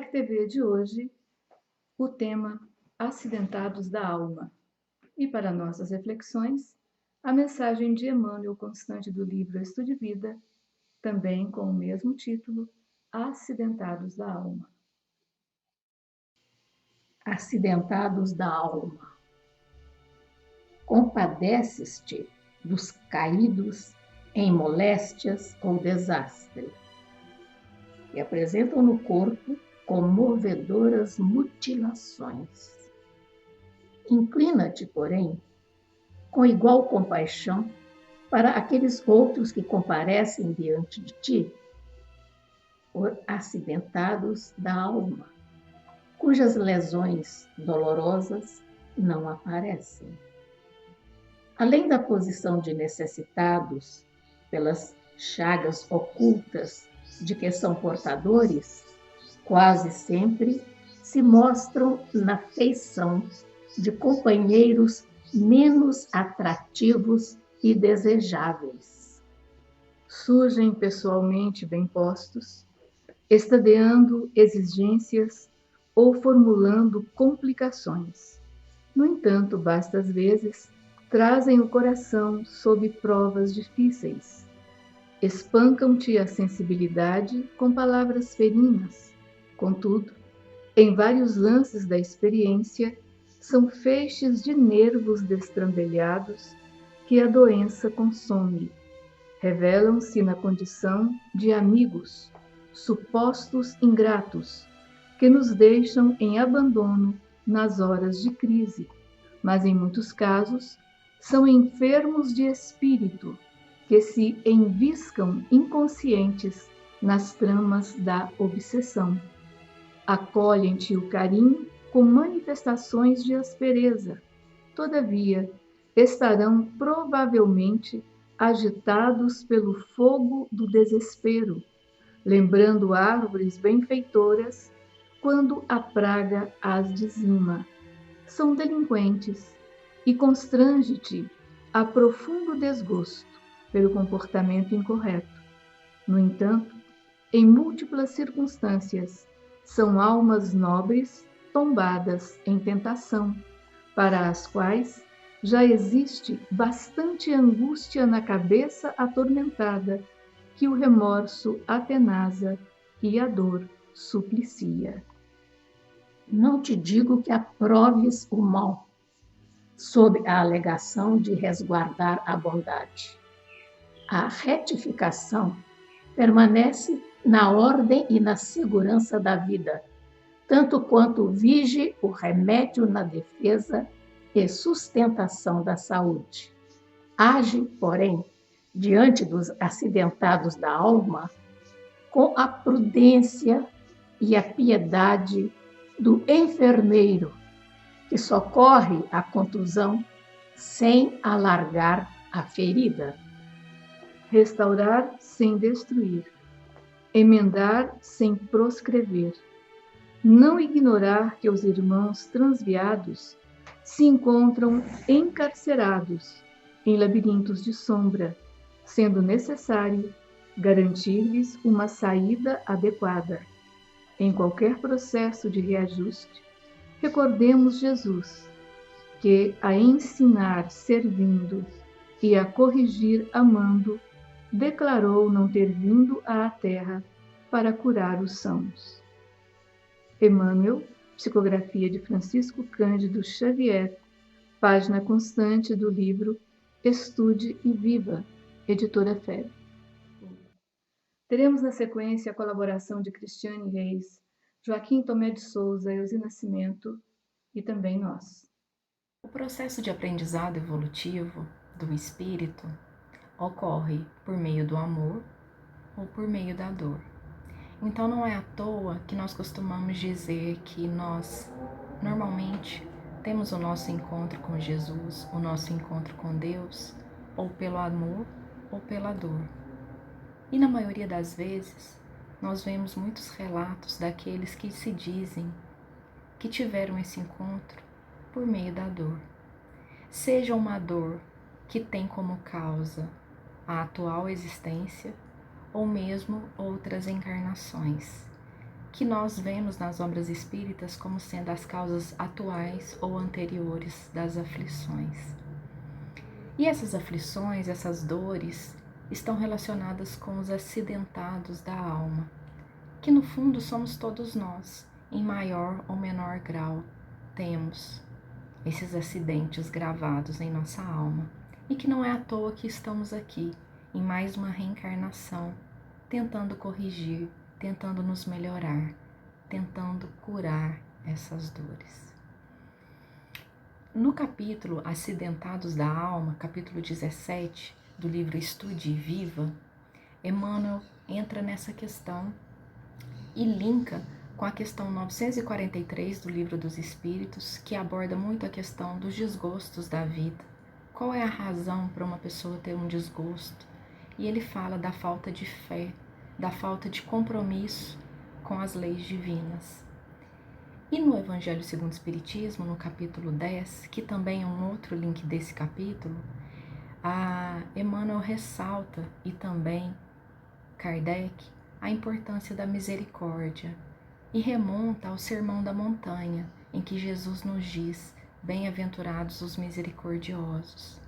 TV de hoje, o tema Acidentados da Alma. E para nossas reflexões, a mensagem de Emmanuel Constante do livro Estude Vida, também com o mesmo título, Acidentados da Alma. Acidentados da alma. Compadeces-te dos caídos em moléstias ou desastre, que apresentam no corpo comovedoras mutilações. Inclina-te, porém, com igual compaixão para aqueles outros que comparecem diante de ti, por acidentados da alma, cujas lesões dolorosas não aparecem. Além da posição de necessitados, pelas chagas ocultas de que são portadores, quase sempre se mostram na feição de companheiros menos atrativos e desejáveis. Surgem pessoalmente bem postos, estadeando exigências ou formulando complicações. No entanto, basta às vezes, trazem o coração sob provas difíceis. Espancam-te a sensibilidade com palavras ferinas. Contudo, em vários lances da experiência, são feixes de nervos destrambelhados que a doença consome. Revelam-se na condição de amigos, supostos ingratos, que nos deixam em abandono nas horas de crise, mas em muitos casos são enfermos de espírito, que se enviscam inconscientes nas tramas da obsessão. Acolhem-te o carinho com manifestações de aspereza. Todavia, estarão provavelmente agitados pelo fogo do desespero, lembrando árvores benfeitoras quando a praga as dizima. São delinquentes e constrange-te a profundo desgosto pelo comportamento incorreto. No entanto, em múltiplas circunstâncias, são almas nobres tombadas em tentação, para as quais já existe bastante angústia na cabeça atormentada, que o remorso atenasa e a dor suplicia. Não te digo que aproves o mal, sob a alegação de resguardar a bondade. A retificação permanece na ordem e na segurança da vida, tanto quanto vige o remédio na defesa e sustentação da saúde. Age, porém, diante dos acidentados da alma, com a prudência e a piedade do enfermeiro, que socorre a contusão sem alargar a ferida. Restaurar sem destruir, emendar sem proscrever. Não ignorar que os irmãos transviados se encontram encarcerados em labirintos de sombra, sendo necessário garantir-lhes uma saída adequada. Em qualquer processo de reajuste, recordemos Jesus, que a ensinar servindo e a corrigir amando, declarou não ter vindo à Terra para curar os sãos. Emmanuel, psicografia de Francisco Cândido Xavier, página constante do livro Estude e Viva, editora FEB. Teremos na sequência a colaboração de Cristiane Reis, Joaquim Tomé de Souza, Elzi Nascimento e também nós. O processo de aprendizado evolutivo do espírito ocorre por meio do amor ou por meio da dor. Então não é à toa que nós costumamos dizer que nós, normalmente, temos o nosso encontro com Jesus, o nosso encontro com Deus, ou pelo amor ou pela dor. E na maioria das vezes, nós vemos muitos relatos daqueles que se dizem que tiveram esse encontro por meio da dor. Seja uma dor que tem como causa a atual existência ou mesmo outras encarnações. que nós vemos nas obras espíritas como sendo as causas atuais ou anteriores das aflições. E essas aflições, essas dores, estão relacionadas com os acidentados da alma, que no fundo somos todos nós, em maior ou menor grau, temos esses acidentes gravados em nossa alma, e que não é à toa que estamos aqui, em mais uma reencarnação, tentando corrigir, tentando nos melhorar, tentando curar essas dores. No capítulo Acidentados da Alma, capítulo 17 do livro Estude e Viva, Emmanuel entra nessa questão e linka com a questão 943 do Livro dos Espíritos, que aborda muito a questão dos desgostos da vida. Qual é a razão para uma pessoa ter um desgosto? E ele fala da falta de fé, da falta de compromisso com as leis divinas. E no Evangelho segundo o Espiritismo, no capítulo 10, que também é um outro link desse capítulo, a Emmanuel ressalta, e também Kardec, a importância da misericórdia e remonta ao Sermão da Montanha, em que Jesus nos diz: bem-aventurados os misericordiosos.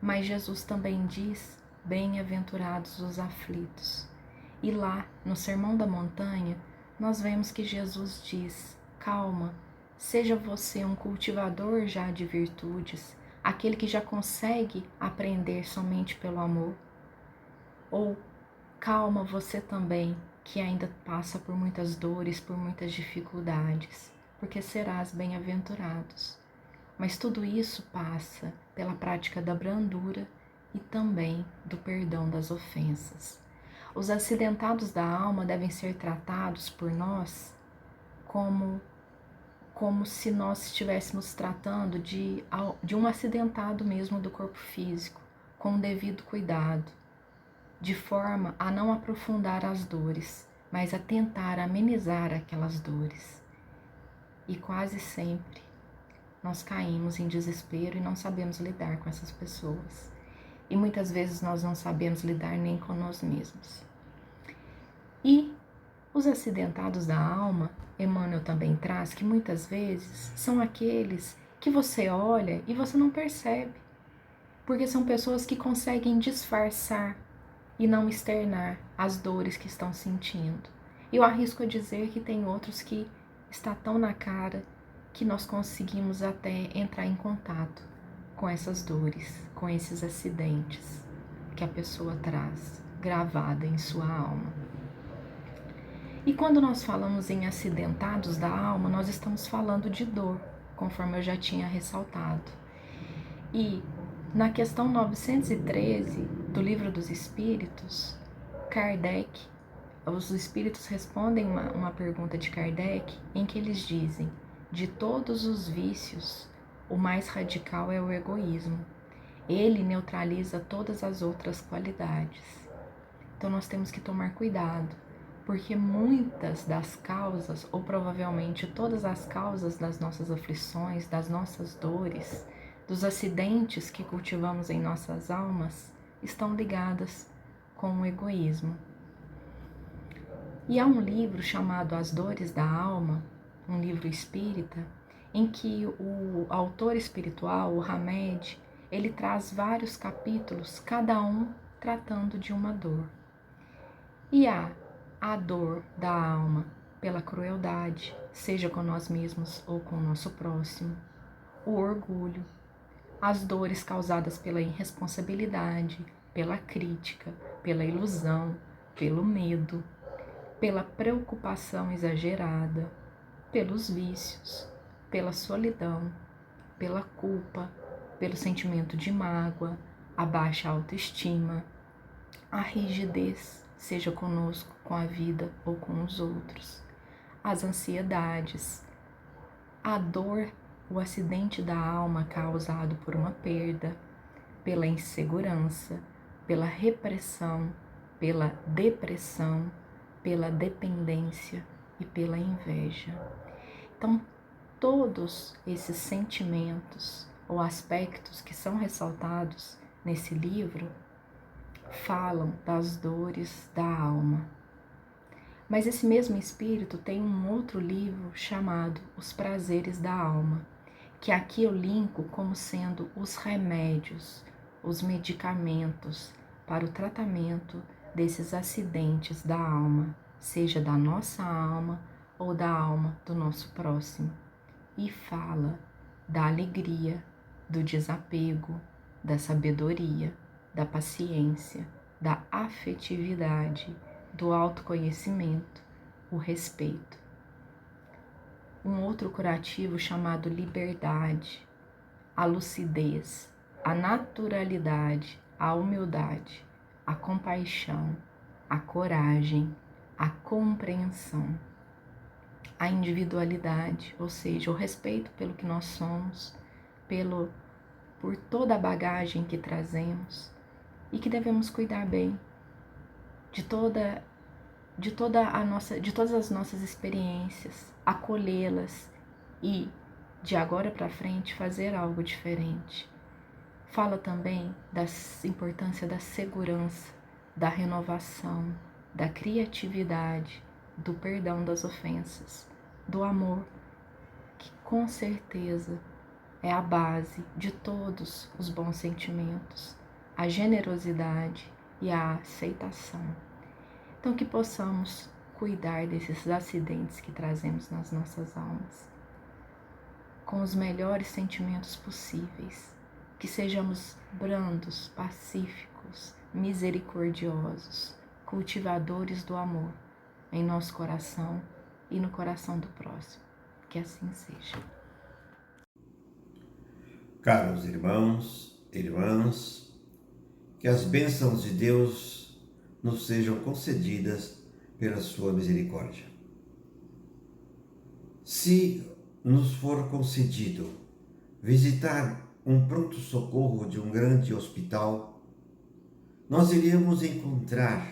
Mas Jesus também diz: bem-aventurados os aflitos. E lá, no Sermão da Montanha, nós vemos que Jesus diz: calma, seja você um cultivador já de virtudes, aquele que já consegue aprender somente pelo amor. Ou calma você também, que ainda passa por muitas dores, por muitas dificuldades, porque serás bem-aventurados. Mas tudo isso passa pela prática da brandura e também do perdão das ofensas. Os acidentados da alma devem ser tratados por nós como se nós estivéssemos tratando de um acidentado mesmo do corpo físico, com o devido cuidado, de forma a não aprofundar as dores, mas a tentar amenizar aquelas dores. E quase sempre nós caímos em desespero e não sabemos lidar com essas pessoas. E muitas vezes nós não sabemos lidar nem com nós mesmos. E os acidentados da alma, Emmanuel também traz que muitas vezes são aqueles que você olha e você não percebe, porque são pessoas que conseguem disfarçar e não externar as dores que estão sentindo. Eu arrisco a dizer que tem outros que está tão na cara que nós conseguimos até entrar em contato com essas dores, com esses acidentes que a pessoa traz gravada em sua alma. E quando nós falamos em acidentados da alma, nós estamos falando de dor, conforme eu já tinha ressaltado. E na questão 913 do Livro dos Espíritos, Kardec, os Espíritos respondem uma pergunta de Kardec, em que eles dizem: de todos os vícios, o mais radical é o egoísmo. Ele neutraliza todas as outras qualidades. Então nós temos que tomar cuidado, porque muitas das causas, ou provavelmente todas as causas das nossas aflições, das nossas dores, dos acidentes que cultivamos em nossas almas, estão ligadas com o egoísmo. E há um livro chamado As Dores da Alma, um livro espírita, em que o autor espiritual, o Hamed, ele traz vários capítulos, cada um tratando de uma dor. E há a dor da alma pela crueldade, seja com nós mesmos ou com o nosso próximo, o orgulho, as dores causadas pela irresponsabilidade, pela crítica, pela ilusão, pelo medo, pela preocupação exagerada, pelos vícios, pela solidão, pela culpa, pelo sentimento de mágoa, a baixa autoestima, a rigidez, seja conosco, com a vida ou com os outros, as ansiedades, a dor, o acidente da alma causado por uma perda, pela insegurança, pela repressão, pela depressão, pela dependência e pela inveja. Então, todos esses sentimentos ou aspectos que são ressaltados nesse livro falam das dores da alma. Mas esse mesmo espírito tem um outro livro chamado Os Prazeres da Alma, que aqui eu linko como sendo os remédios, os medicamentos para o tratamento desses acidentes da alma, seja da nossa alma ou da alma do nosso próximo. E fala da alegria, do desapego, da sabedoria, da paciência, da afetividade, do autoconhecimento, o respeito. Um outro curativo chamado liberdade, a lucidez, a naturalidade, a humildade, a compaixão, a coragem, a compreensão, a individualidade, ou seja, o respeito pelo que nós somos, por toda a bagagem que trazemos e que devemos cuidar bem de todas as nossas experiências, acolhê-las e de agora para frente fazer algo diferente. Fala também da importância da segurança, da renovação, da criatividade, do perdão das ofensas, do amor, que com certeza é a base de todos os bons sentimentos, a generosidade e a aceitação. Então, que possamos cuidar desses acidentes que trazemos nas nossas almas, com os melhores sentimentos possíveis, que sejamos brandos, pacíficos, misericordiosos, cultivadores do amor em nosso coração e no coração do próximo. Que assim seja. Caros irmãos, irmãs, que as bênçãos de Deus nos sejam concedidas pela sua misericórdia. Se nos for concedido visitar um pronto-socorro de um grande hospital, nós iremos encontrar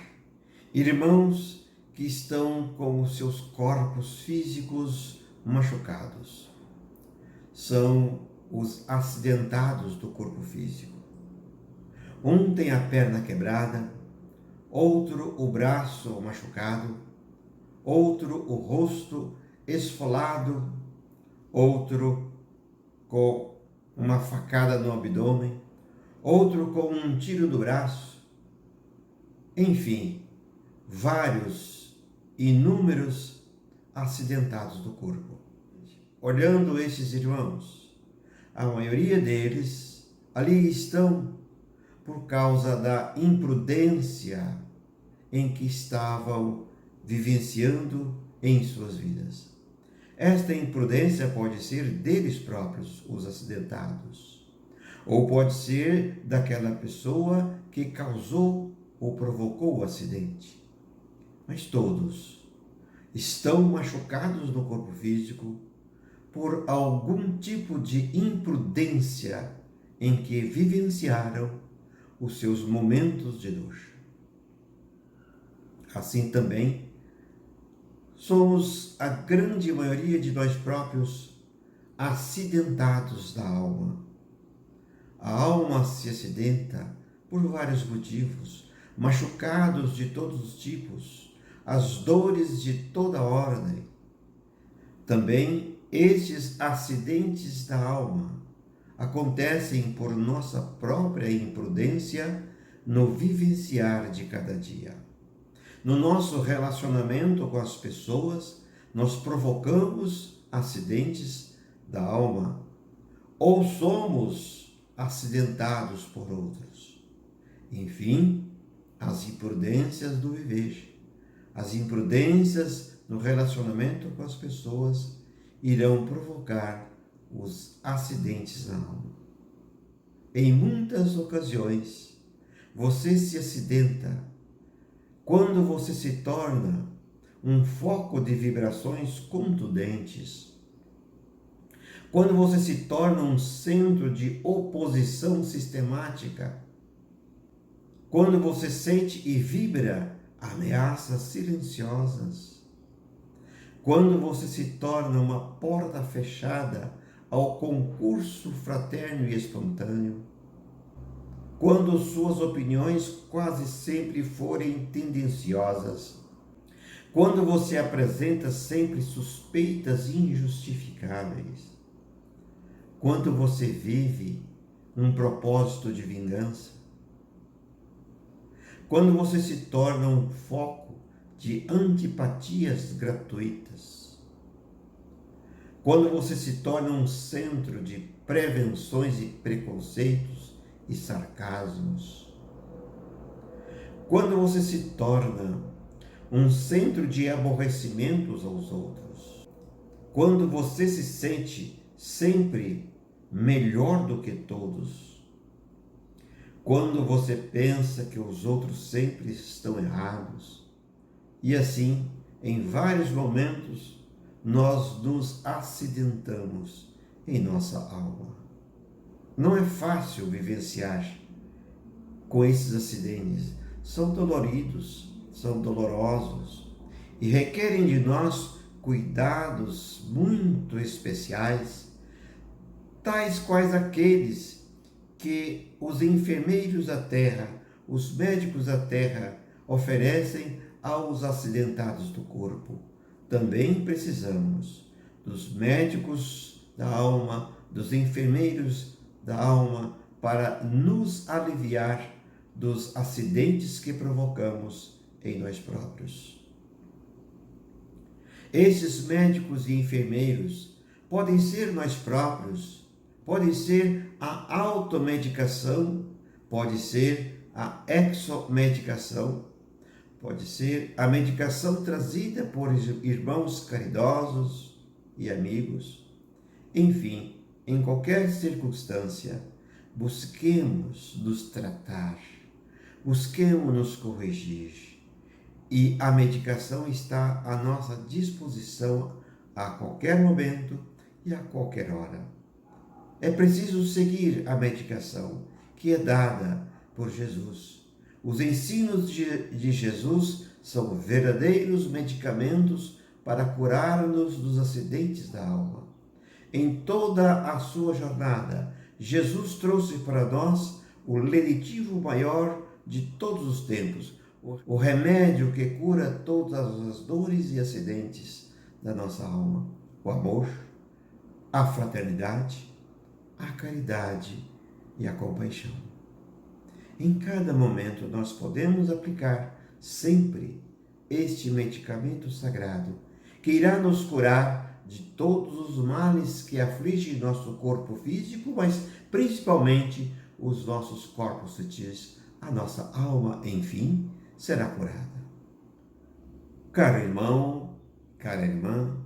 irmãos que estão com os seus corpos físicos machucados. São os acidentados do corpo físico. Um tem a perna quebrada, outro o braço machucado, outro o rosto esfolado, outro com uma facada no abdômen, outro com um tiro do braço. Enfim, vários, inúmeros acidentados do corpo. Olhando esses irmãos, a maioria deles ali estão por causa da imprudência em que estavam vivenciando em suas vidas. Esta imprudência pode ser deles próprios, os acidentados, ou pode ser daquela pessoa que causou ou provocou o acidente. Mas todos estão machucados no corpo físico por algum tipo de imprudência em que vivenciaram os seus momentos de dor. Assim também, somos a grande maioria de nós próprios acidentados da alma. A alma se acidenta por vários motivos, machucados de todos os tipos, as dores de toda ordem. Também estes acidentes da alma acontecem por nossa própria imprudência no vivenciar de cada dia. No nosso relacionamento com as pessoas, nós provocamos acidentes da alma ou somos acidentados por outros. Enfim, as imprudências do viver, as imprudências no relacionamento com as pessoas irão provocar os acidentes na alma. Em muitas ocasiões, você se acidenta quando você se torna um foco de vibrações contundentes, quando você se torna um centro de oposição sistemática, quando você sente e vibra ameaças silenciosas, quando você se torna uma porta fechada ao concurso fraterno e espontâneo, quando suas opiniões quase sempre forem tendenciosas, quando você apresenta sempre suspeitas injustificáveis, quando você vive um propósito de vingança, quando você se torna um foco de antipatias gratuitas, quando você se torna um centro de prevenções e preconceitos e sarcasmos, quando você se torna um centro de aborrecimentos aos outros, quando você se sente sempre melhor do que todos, quando você pensa que os outros sempre estão errados, e assim, em vários momentos, nós nos acidentamos em nossa alma. Não é fácil vivenciar com esses acidentes. São doloridos, são dolorosos e requerem de nós cuidados muito especiais, tais quais aqueles que os enfermeiros da terra, os médicos da terra oferecem aos acidentados do corpo. Também precisamos dos médicos da alma, dos enfermeiros da alma, para nos aliviar dos acidentes que provocamos em nós próprios. Esses médicos e enfermeiros podem ser nós próprios, podem ser a automedicação, pode ser a exomedicação, pode ser a medicação trazida por irmãos caridosos e amigos. Enfim, em qualquer circunstância, busquemos nos tratar, busquemos nos corrigir. E a medicação está à nossa disposição a qualquer momento e a qualquer hora. É preciso seguir a medicação que é dada por Jesus. Os ensinos de Jesus são verdadeiros medicamentos para curar-nos dos acidentes da alma. Em toda a sua jornada, Jesus trouxe para nós o lenitivo maior de todos os tempos, o remédio que cura todas as dores e acidentes da nossa alma: o amor, a fraternidade, a caridade e a compaixão. Em cada momento nós podemos aplicar sempre este medicamento sagrado, que irá nos curar de todos os males que afligem nosso corpo físico, mas principalmente os nossos corpos sutis. A nossa alma, enfim, será curada. Caro irmão, cara irmã,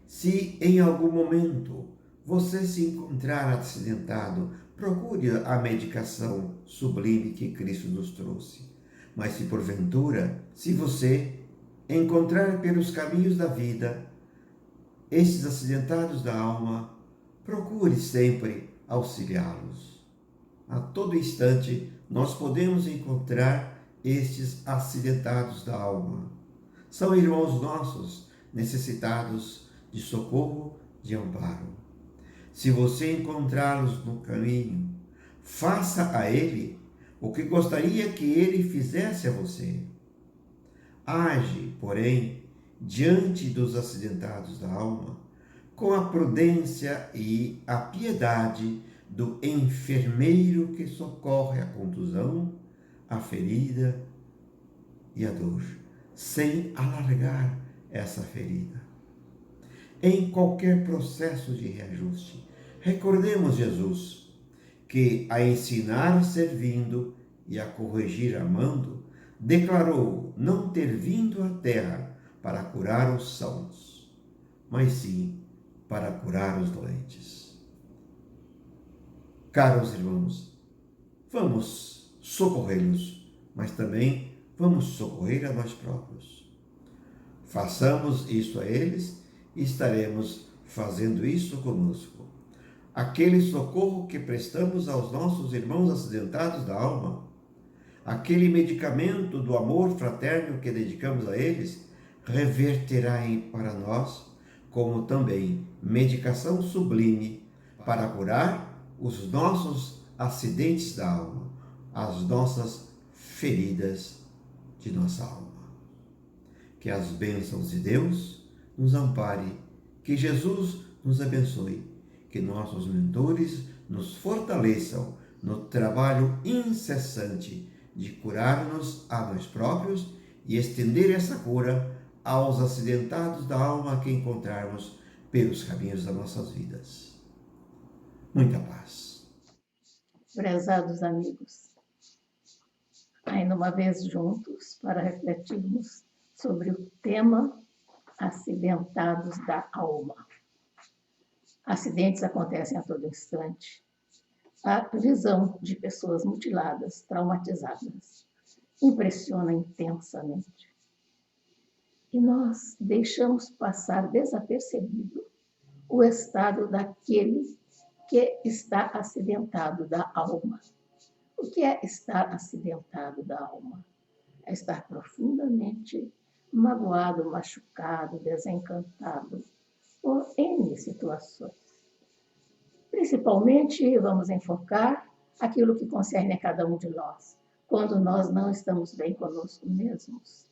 se em algum momento você se encontrar acidentado, procure a medicação sublime que Cristo nos trouxe. Mas se porventura, se você encontrar pelos caminhos da vida esses acidentados da alma, procure sempre auxiliá-los. A todo instante nós podemos encontrar estes acidentados da alma. São irmãos nossos necessitados de socorro, de amparo. Se você encontrá-los no caminho, faça a ele o que gostaria que ele fizesse a você. Age, porém, diante dos acidentados da alma, com a prudência e a piedade do enfermeiro que socorre a contusão, a ferida e a dor, sem alargar essa ferida. Em qualquer processo de reajuste, recordemos Jesus, que a ensinar servindo e a corrigir amando, declarou não ter vindo à terra para curar os sãos, mas sim para curar os doentes. Caros irmãos, vamos socorrê-los, mas também vamos socorrer a nós próprios. Façamos isso a eles e estaremos fazendo isso conosco. Aquele socorro que prestamos aos nossos irmãos acidentados da alma, aquele medicamento do amor fraterno que dedicamos a eles, reverterá para nós como também medicação sublime para curar os nossos acidentes da alma, as nossas feridas de nossa alma. Que as bênçãos de Deus nos ampare, que Jesus nos abençoe, que nossos mentores nos fortaleçam no trabalho incessante de curar-nos a nós próprios e estender essa cura aos acidentados da alma que encontrarmos pelos caminhos das nossas vidas. Muita paz. Prezados amigos, ainda uma vez juntos para refletirmos sobre o tema acidentados da alma. Acidentes acontecem a todo instante. A visão de pessoas mutiladas, traumatizadas, impressiona intensamente. E nós deixamos passar desapercebido o estado daquele que está acidentado da alma. O que é estar acidentado da alma? É estar profundamente magoado, machucado, desencantado por N situações. Principalmente, vamos enfocar aquilo que concerne a cada um de nós, quando nós não estamos bem conosco mesmos,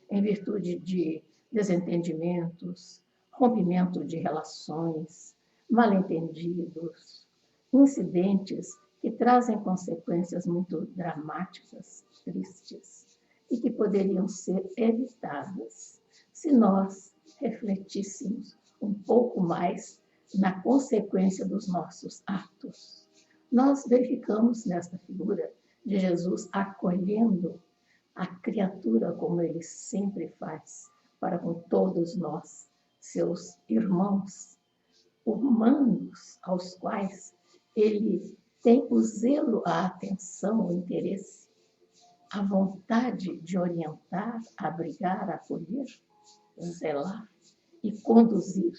em virtude de desentendimentos, rompimento de relações, mal-entendidos, incidentes que trazem consequências muito dramáticas, tristes, e que poderiam ser evitadas se nós refletíssemos um pouco mais na consequência dos nossos atos. Nós verificamos nesta figura de Jesus acolhendo a criatura como ele sempre faz para com todos nós, seus irmãos humanos, aos quais ele tem o zelo, a atenção, o interesse, a vontade de orientar, abrigar, acolher, zelar e conduzir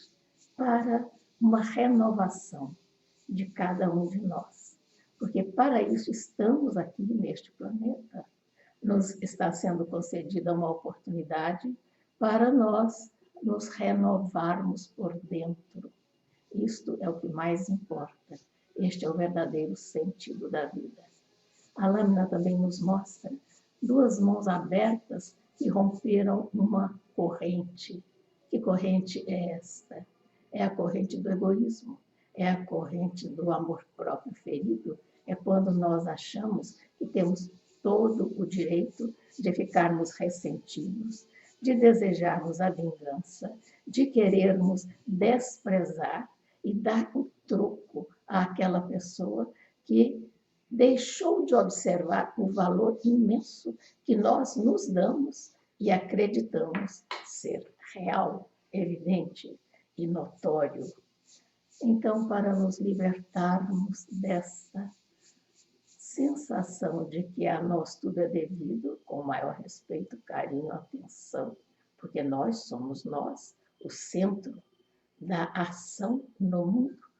para uma renovação de cada um de nós. Porque para isso estamos aqui neste planeta. Nos está sendo concedida uma oportunidade para nós nos renovarmos por dentro. Isto é o que mais importa. Este é o verdadeiro sentido da vida. A lâmina também nos mostra duas mãos abertas que romperam uma corrente. Que corrente é esta? É a corrente do egoísmo, é a corrente do amor próprio ferido, é quando nós achamos que temos todo o direito de ficarmos ressentidos, de desejarmos a vingança, de querermos desprezar e dar o troco àquela pessoa que deixou de observar o valor imenso que nós nos damos e acreditamos ser real, evidente e notório. Então, para nos libertarmos dessa sensação de que a nós tudo é devido, com maior respeito, carinho, atenção, porque nós somos nós, o centro da ação no mundo,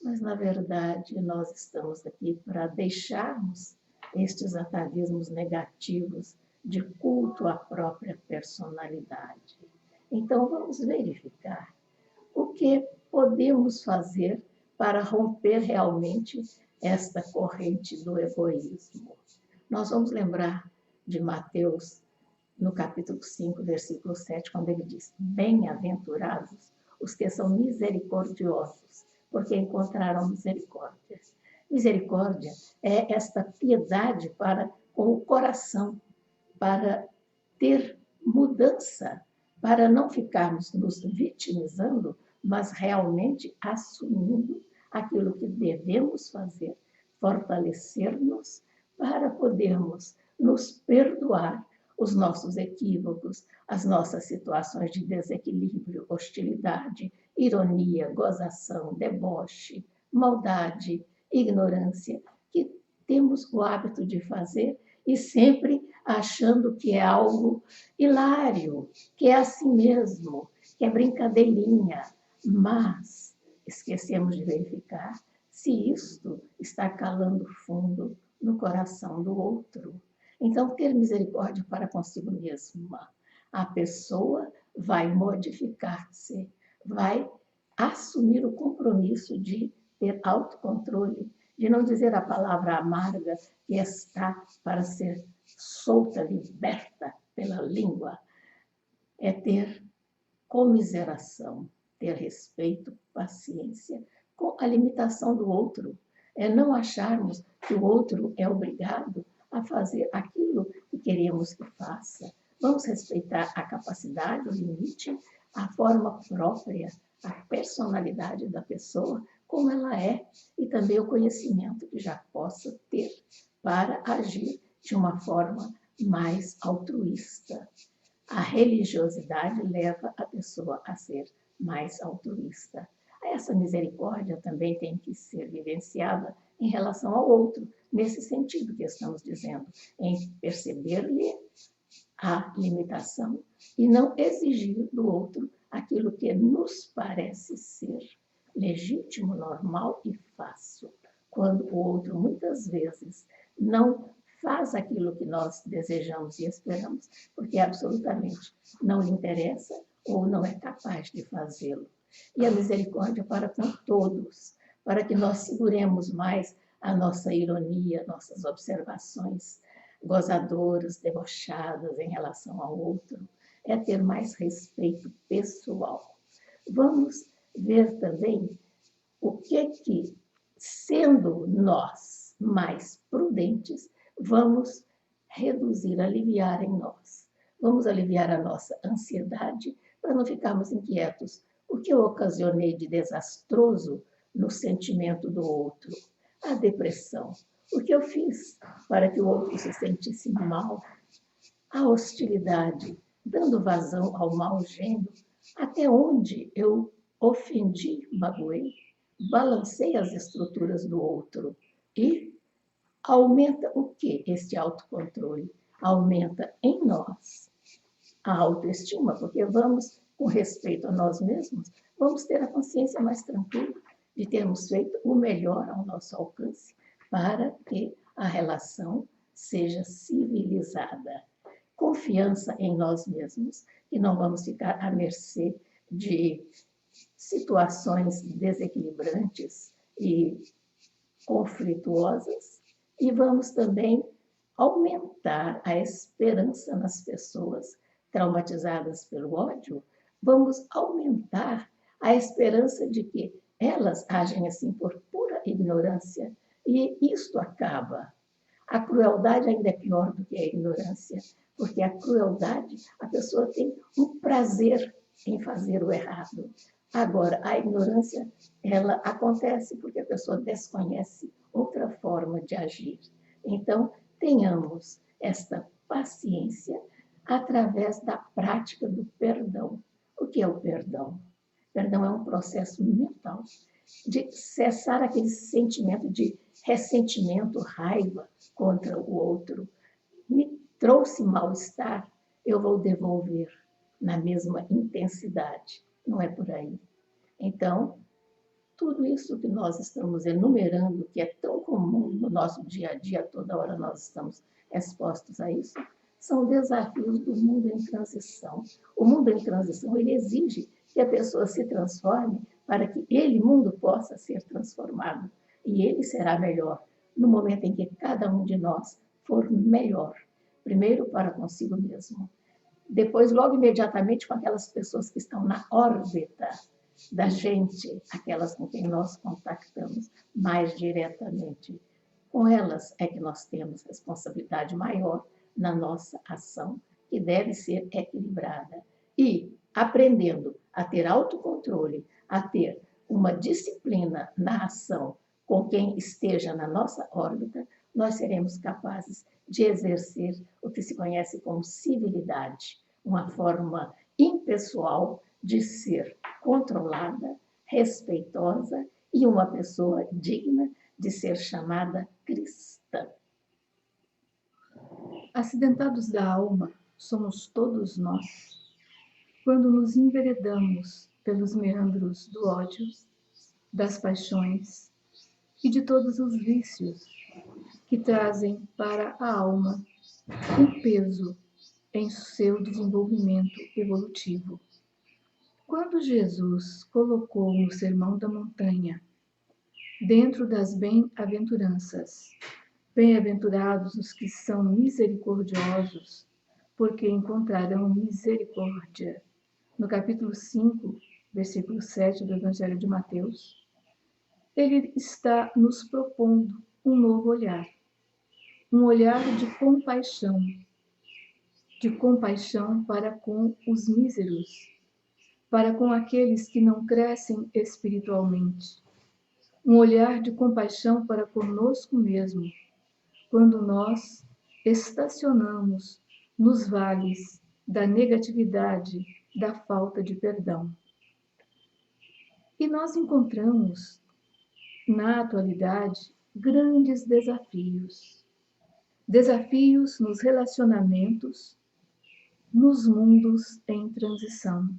mas, na verdade, nós estamos aqui para deixarmos estes atavismos negativos de culto à própria personalidade. Então, vamos verificar o que podemos fazer para romper realmente esta corrente do egoísmo. Nós vamos lembrar de Mateus, no capítulo 5, versículo 7, quando ele diz: bem-aventurados os que são misericordiosos, porque encontrarão misericórdia. Misericórdia é esta piedade para com o coração, para ter mudança, para não ficarmos nos vitimizando, mas realmente assumindo aquilo que devemos fazer, fortalecer-nos para podermos nos perdoar os nossos equívocos, as nossas situações de desequilíbrio, hostilidade, ironia, gozação, deboche, maldade, ignorância, que temos o hábito de fazer e sempre achando que é algo hilário, que é assim mesmo, que é brincadeirinha, mas esquecemos de verificar se isto está calando fundo no coração do outro. Então, ter misericórdia para consigo mesma. A pessoa vai modificar-se, vai assumir o compromisso de ter autocontrole, de não dizer a palavra amarga que está para ser solta, liberta pela língua, é ter comiseração, ter respeito, paciência com a limitação do outro. É não acharmos que o outro é obrigado a fazer aquilo que queremos que faça. Vamos respeitar a capacidade, o limite, a forma própria, a personalidade da pessoa, como ela é, e também o conhecimento que já possa ter para agir de uma forma mais altruísta. A religiosidade leva a pessoa a ser mais altruísta. Essa misericórdia também tem que ser vivenciada em relação ao outro, nesse sentido que estamos dizendo, em perceber-lhe a limitação e não exigir do outro aquilo que nos parece ser legítimo, normal e fácil, quando o outro muitas vezes não faz aquilo que nós desejamos e esperamos, porque absolutamente não lhe interessa ou não é capaz de fazê-lo. E a misericórdia para com todos, para que nós seguremos mais a nossa ironia, nossas observações gozadoras, debochadas em relação ao outro, é ter mais respeito pessoal. Vamos ver também o que, sendo nós mais prudentes, vamos reduzir, aliviar em nós. Vamos aliviar a nossa ansiedade para não ficarmos inquietos. O que eu ocasionei de desastroso no sentimento do outro? A depressão. O que eu fiz para que o outro se sentisse mal? A hostilidade, dando vazão ao mau gênio. Até onde eu ofendi, magoei, balancei as estruturas do outro e aumenta o que este autocontrole? Aumenta em nós a autoestima, porque vamos, com respeito a nós mesmos, vamos ter a consciência mais tranquila de termos feito o melhor ao nosso alcance para que a relação seja civilizada. Confiança em nós mesmos, que não vamos ficar à mercê de situações desequilibrantes e conflituosas, e vamos também aumentar a esperança nas pessoas traumatizadas pelo ódio, vamos aumentar a esperança de que elas agem assim por pura ignorância, e isto acaba. A crueldade ainda é pior do que a ignorância, porque a crueldade, a pessoa tem um prazer em fazer o errado. Agora, a ignorância, ela acontece porque a pessoa desconhece outra forma de agir. Então, tenhamos esta paciência através da prática do perdão. O que é o perdão? Perdão é um processo mental de cessar aquele sentimento de ressentimento, raiva contra o outro. Me trouxe mal-estar, eu vou devolver na mesma intensidade. Não é por aí. Então, tudo isso que nós estamos enumerando, que é tão comum no nosso dia a dia, toda hora nós estamos expostos a isso, são desafios do mundo em transição. O mundo em transição, ele exige que a pessoa se transforme para que ele, mundo, possa ser transformado. E ele será melhor no momento em que cada um de nós for melhor. Primeiro para consigo mesmo. Depois, logo imediatamente, com aquelas pessoas que estão na órbita da gente, aquelas com quem nós contactamos mais diretamente. Com elas é que nós temos responsabilidade maior na nossa ação, que deve ser equilibrada. E aprendendo a ter autocontrole, a ter uma disciplina na ação com quem esteja na nossa órbita, nós seremos capazes de exercer o que se conhece como civilidade, uma forma impessoal de ser controlada, respeitosa e uma pessoa digna de ser chamada cristã. Acidentados da alma somos todos nós, quando nos enveredamos pelos meandros do ódio, das paixões e de todos os vícios que trazem para a alma um peso em seu desenvolvimento evolutivo. Quando Jesus colocou no Sermão da Montanha, dentro das bem-aventuranças, bem-aventurados os que são misericordiosos, porque encontraram misericórdia. No capítulo 5, versículo 7 do Evangelho de Mateus, ele está nos propondo um novo olhar, um olhar de compaixão para com os míseros, para com aqueles que não crescem espiritualmente, um olhar de compaixão para conosco mesmo, quando nós estacionamos nos vales da negatividade, da falta de perdão. E nós encontramos, na atualidade, grandes desafios. Desafios nos relacionamentos, nos mundos em transição.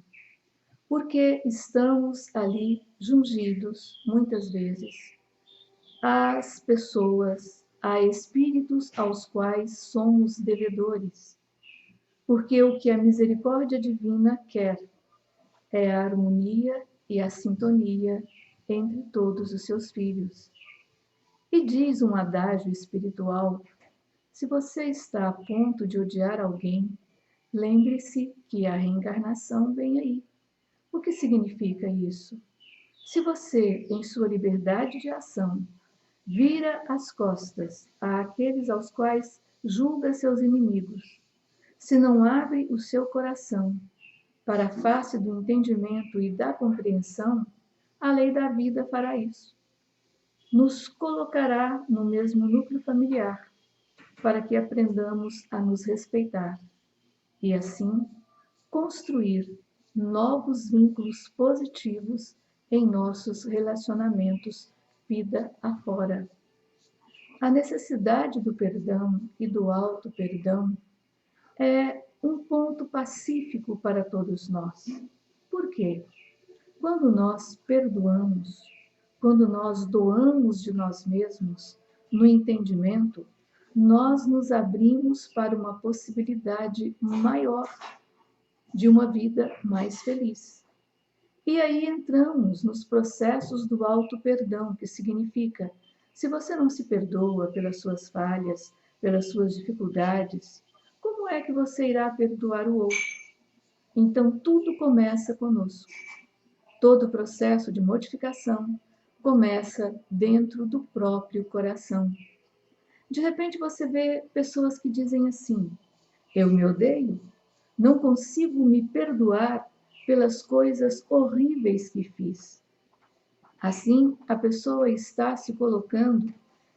Porque estamos ali jungidos, muitas vezes, às pessoas, a espíritos aos quais somos devedores. Porque o que a misericórdia divina quer é a harmonia e a sintonia entre todos os seus filhos. E diz um adágio espiritual: se você está a ponto de odiar alguém, lembre-se que a reencarnação vem aí. O que significa isso? Se você, em sua liberdade de ação, vira as costas àqueles aos quais julga seus inimigos, se não abre o seu coração para a face do entendimento e da compreensão, a lei da vida fará isso. Nos colocará no mesmo núcleo familiar, para que aprendamos a nos respeitar e, assim, construir novos vínculos positivos em nossos relacionamentos vida afora. A necessidade do perdão e do auto-perdão é um ponto pacífico para todos nós. Por quê? Quando nós perdoamos, quando nós doamos de nós mesmos no entendimento, nós nos abrimos para uma possibilidade maior de uma vida mais feliz. E aí entramos nos processos do auto-perdão, que significa, se você não se perdoa pelas suas falhas, pelas suas dificuldades, como é que você irá perdoar o outro? Então, tudo começa conosco. Todo o processo de modificação começa dentro do próprio coração. De repente, você vê pessoas que dizem assim: eu me odeio, não consigo me perdoar pelas coisas horríveis que fiz. Assim, a pessoa está se colocando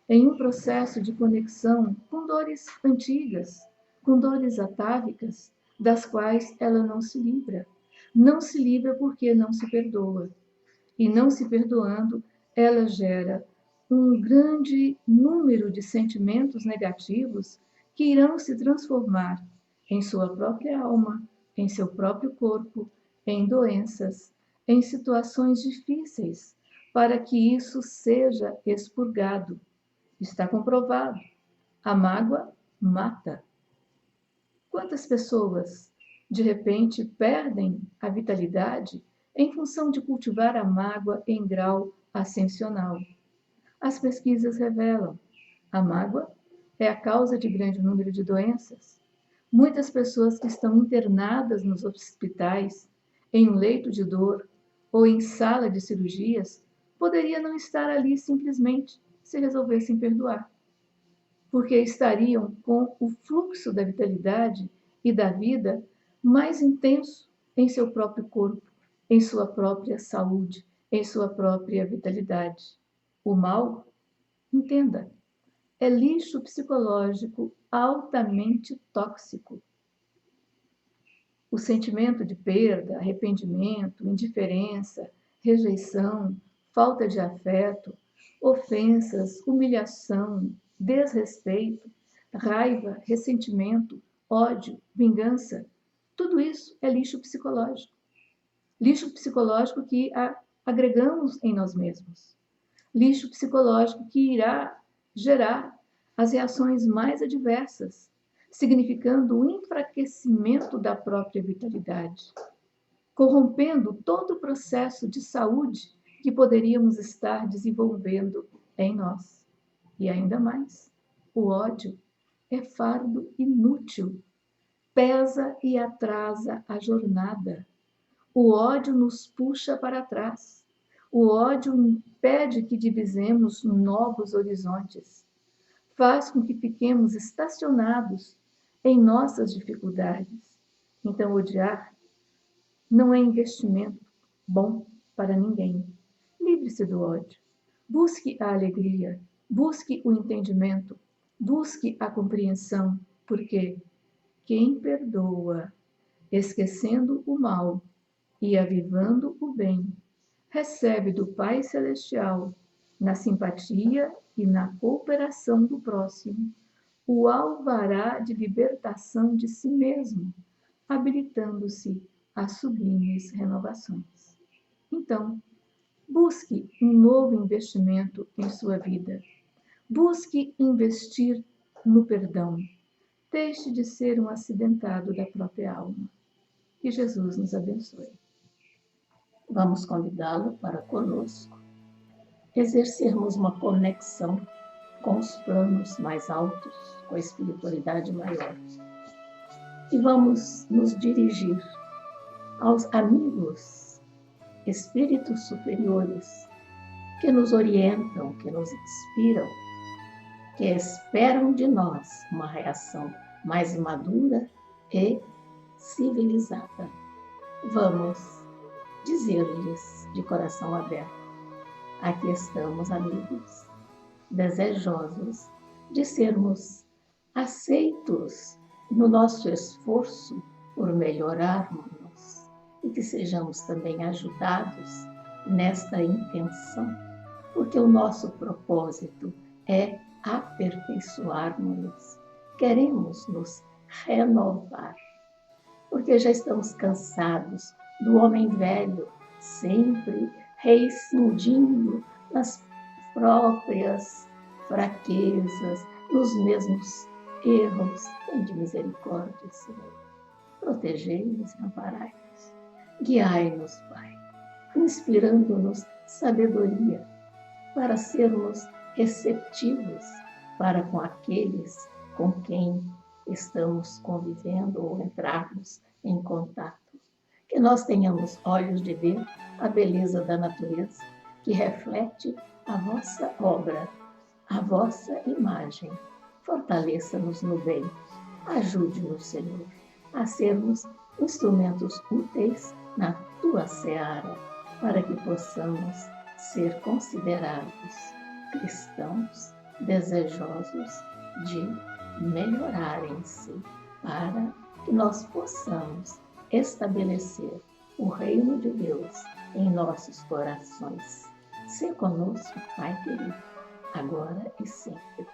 em um processo de conexão com dores antigas, com dores atávicas, das quais ela não se livra. Não se livra porque não se perdoa. E não se perdoando, ela gera um grande número de sentimentos negativos que irão se transformar em sua própria alma, em seu próprio corpo, em doenças, em situações difíceis, para que isso seja expurgado. Está comprovado. A mágoa mata. Quantas pessoas, de repente, perdem a vitalidade em função de cultivar a mágoa em grau ascensional? As pesquisas revelam: a mágoa é a causa de grande número de doenças. Muitas pessoas que estão internadas nos hospitais, em um leito de dor ou em sala de cirurgias, poderiam não estar ali simplesmente se resolvessem perdoar, porque estariam com o fluxo da vitalidade e da vida mais intenso em seu próprio corpo, em sua própria saúde, em sua própria vitalidade. O mal, entenda, é lixo psicológico altamente tóxico. O sentimento de perda, arrependimento, indiferença, rejeição, falta de afeto, ofensas, humilhação, desrespeito, raiva, ressentimento, ódio, vingança, tudo isso é lixo psicológico. Lixo psicológico que agregamos em nós mesmos. Lixo psicológico que irá gerar as reações mais adversas, significando o enfraquecimento da própria vitalidade, corrompendo todo o processo de saúde que poderíamos estar desenvolvendo em nós. E ainda mais, o ódio é fardo inútil. pesa e atrasa a jornada. O ódio nos puxa para trás. O ódio impede que divisemos novos horizontes. Faz com que fiquemos estacionados em nossas dificuldades. Então, odiar não é investimento bom para ninguém. Livre-se do ódio. Busque a alegria, busque o entendimento, busque a compreensão, porque quem perdoa, esquecendo o mal e avivando o bem, recebe do Pai Celestial, na simpatia e na cooperação do próximo, o alvará de libertação de si mesmo, habilitando-se a sublimes renovações. Então, busque um novo investimento em sua vida. Busque investir no perdão. Deixe de ser um acidentado da própria alma. Que Jesus nos abençoe. Vamos convidá-lo para conosco exercermos uma conexão com os planos mais altos, com a espiritualidade maior. E vamos nos dirigir aos amigos, espíritos superiores, que nos orientam, que nos inspiram, que esperam de nós uma reação mais madura e civilizada. Vamos dizer-lhes de coração aberto: aqui estamos, amigos, desejosos de sermos aceitos no nosso esforço por melhorarmos e que sejamos também ajudados nesta intenção, porque o nosso propósito é aperfeiçoarmos-nos, queremos nos renovar, porque já estamos cansados do homem velho, sempre reincidindo nas próprias fraquezas, nos mesmos erros. Tende misericórdia, Senhor. Protegei-nos e amparai-nos. Guiai-nos, Pai, inspirando-nos sabedoria para sermos receptivos para com aqueles com quem estamos convivendo ou entrarmos em contato. Que nós tenhamos olhos de ver a beleza da natureza, que reflete a vossa obra, a vossa imagem. Fortaleça-nos no bem. Ajude-nos, Senhor, a sermos instrumentos úteis na tua seara, para que possamos ser considerados cristãos desejosos de melhorarem-se, para que nós possamos estabelecer o reino de Deus em nossos corações. Se conosco, Pai querido, agora e sempre.